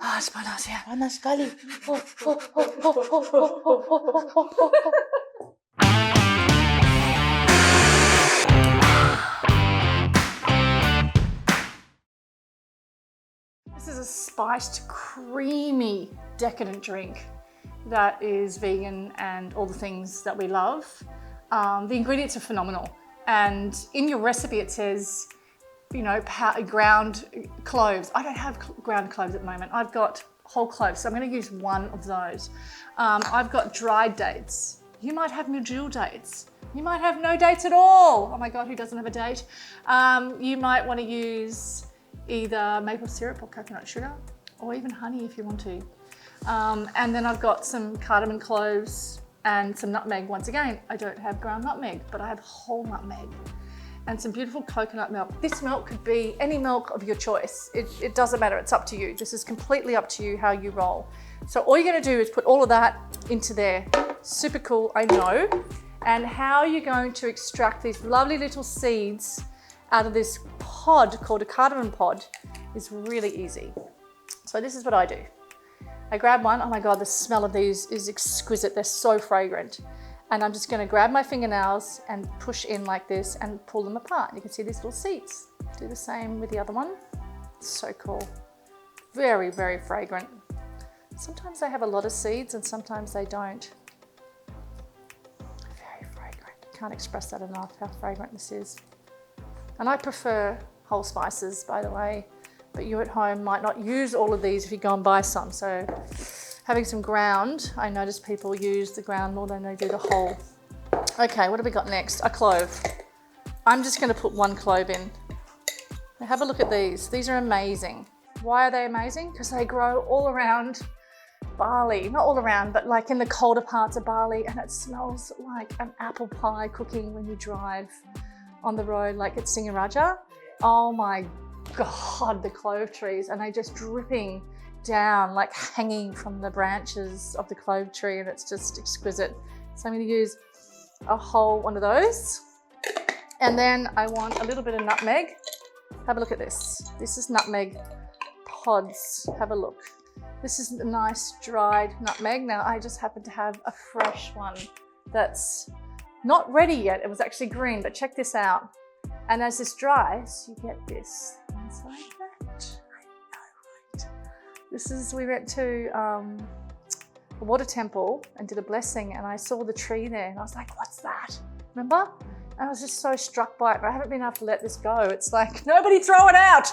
Ah, it's panas ya. Panas sekali. This is a spiced, creamy, decadent drink that is vegan and all the things that we love. The ingredients are phenomenal. And in your recipe, it says, you know, ground cloves. I don't have ground cloves at the moment. I've got whole cloves, so I'm going to use one of those. I've got dried dates. You might have medjool dates. You might have no dates at all. Oh my God, who doesn't have a date? You might want to use either maple syrup or coconut sugar, or even honey if you want to. And then I've got some cardamom cloves and some nutmeg. Once again, I don't have ground nutmeg, but I have whole nutmeg. And some beautiful coconut milk. This milk could be any milk of your choice. It doesn't matter, it's up to you. This is completely up to you how you roll. So all you're gonna do is put all of that into there. Super cool, I know. And how you're going to extract these lovely little seeds out of this pod called a cardamom pod is really easy. So this is what I do. I grab one. Oh my God, the smell of these is exquisite. They're so fragrant. And I'm just gonna grab my fingernails and push in like this and pull them apart. You can see these little seeds. Do the same with the other one. So cool. Very, very fragrant. Sometimes they have a lot of seeds and sometimes they don't. Very fragrant. Can't express that enough, how fragrant this is. And I prefer whole spices, by the way, but you at home might not use all of these if you go and buy some. So having some ground, I notice people use the ground more than they do the whole. Okay, what have we got next? A clove. I'm just gonna put one clove in. Now have a look at these. These are amazing. Why are they amazing? Because they grow all around Bali. Not all around, but like in the colder parts of Bali, and it smells like an apple pie cooking when you drive on the road, like at Singaraja. Oh my God, the clove trees, and they just dripping down, like hanging from the branches of the clove tree, and it's just exquisite. So I'm going to use a whole one of those. And then I want a little bit of nutmeg. Have a look at this. This is nutmeg pods. Have a look. This is a nice dried nutmeg. Now I just happen to have a fresh one that's not ready yet. It was actually green, but check this out. And as this dries, you get this. It's like that. I know, right? This is, we went to a water temple and did a blessing, and I saw the tree there and I was like, what's that? Remember? And I was just so struck by it. I haven't been able to let this go. It's like, nobody throw it out.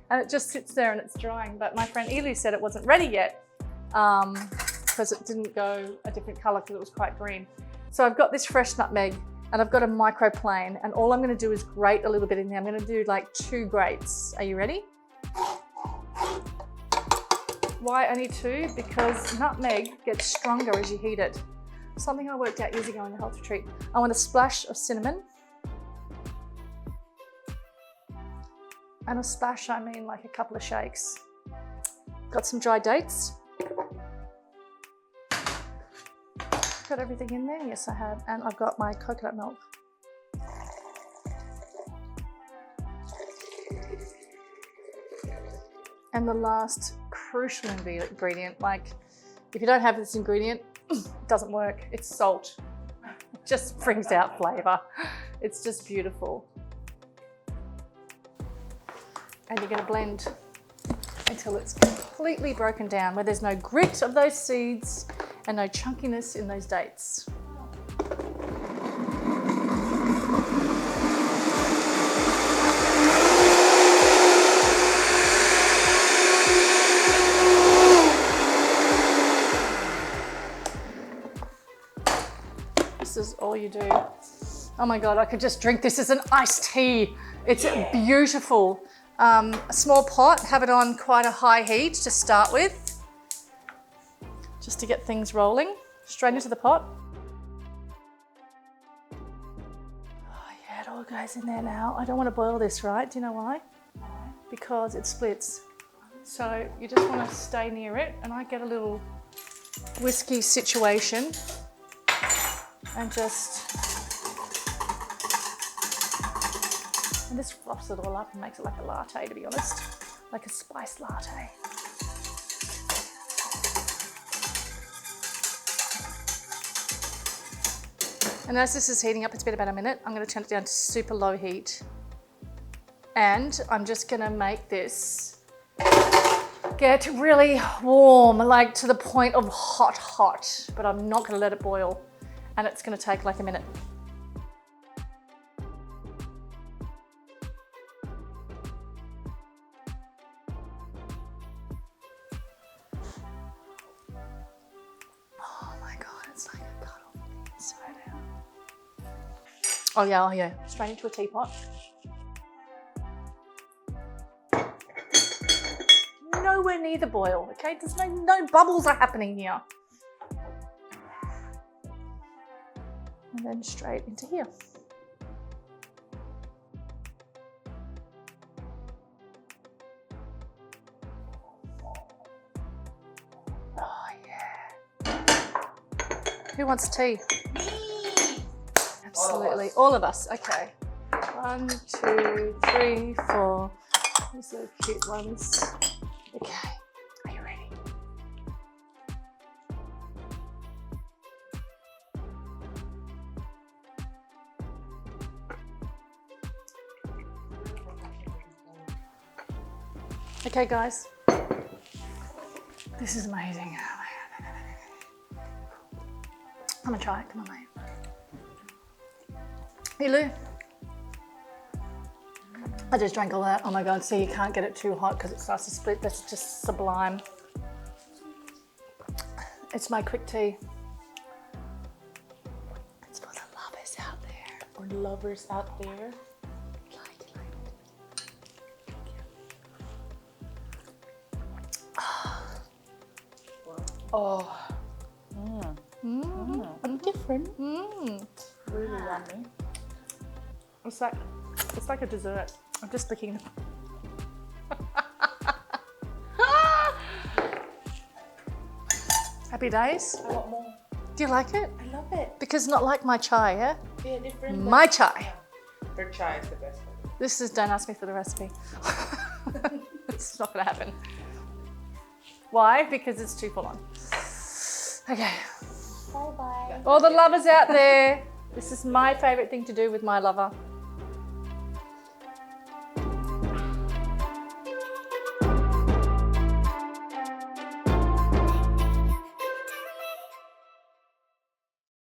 And it just sits there and it's drying. But my friend Elu said it wasn't ready yet because it didn't go a different color because it was quite green. So I've got this fresh nutmeg and I've got a microplane, and all I'm gonna do is grate a little bit in there. I'm gonna do like 2 grates. Are you ready? Why only 2? Because nutmeg gets stronger as you heat it. Something I worked out years ago in a health retreat. I want a splash of cinnamon. And a splash, I mean like a couple of shakes. Got some dried dates. Got everything in there? Yes, I have. And I've got my coconut milk. And the last crucial ingredient, like if you don't have this ingredient, it doesn't work. It's salt. It just brings out flavor. It's just beautiful. And you're going to blend until it's completely broken down, where there's no grit of those seeds and no chunkiness in those dates. This is all you do. Oh my God, I could just drink this as an iced tea. It's beautiful. A small pot, have it on quite a high heat to start with, just to get things rolling. Straight into the pot. Oh yeah, it all goes in there now. I don't want to boil this, right? Do you know why? Because it splits. So you just want to stay near it, and I get a little whiskey situation and this fluffs it all up and makes it like a latte, to be honest, like a spiced latte. And as this is heating up, it's been about a minute, I'm going to turn it down to super low heat. And I'm just going to make this get really warm, like to the point of hot, but I'm not going to let it boil. And it's going to take like a minute. Oh my God, it's like a cuddle inside out. Oh yeah, straight into a teapot. Nowhere near the boil, okay? There's no bubbles are happening here. And then straight into here. Oh yeah. Who wants tea? Me! Absolutely, all of us. Okay. 1, 2, 3, 4. These are cute ones. Okay, are you ready? Okay guys, this is amazing. I'm gonna try it, come on mate. Hey Lou. I just drank all that. Oh my God, see, you can't get it too hot because it starts to split. That's just sublime. It's my quick tea. It's for the lovers out there. Or lovers out there. Oh. I'm different. Really yummy. It's like a dessert. I'm just licking. Happy days. I want more. Do you like it? I love it. Because not like my chai, yeah? Yeah, different. My chai. Her chai is the best one. This is, don't ask me for the recipe. It's not gonna happen. Why? Because it's too full on. Okay. Bye bye. All the lovers out there, this is my favorite thing to do with my lover.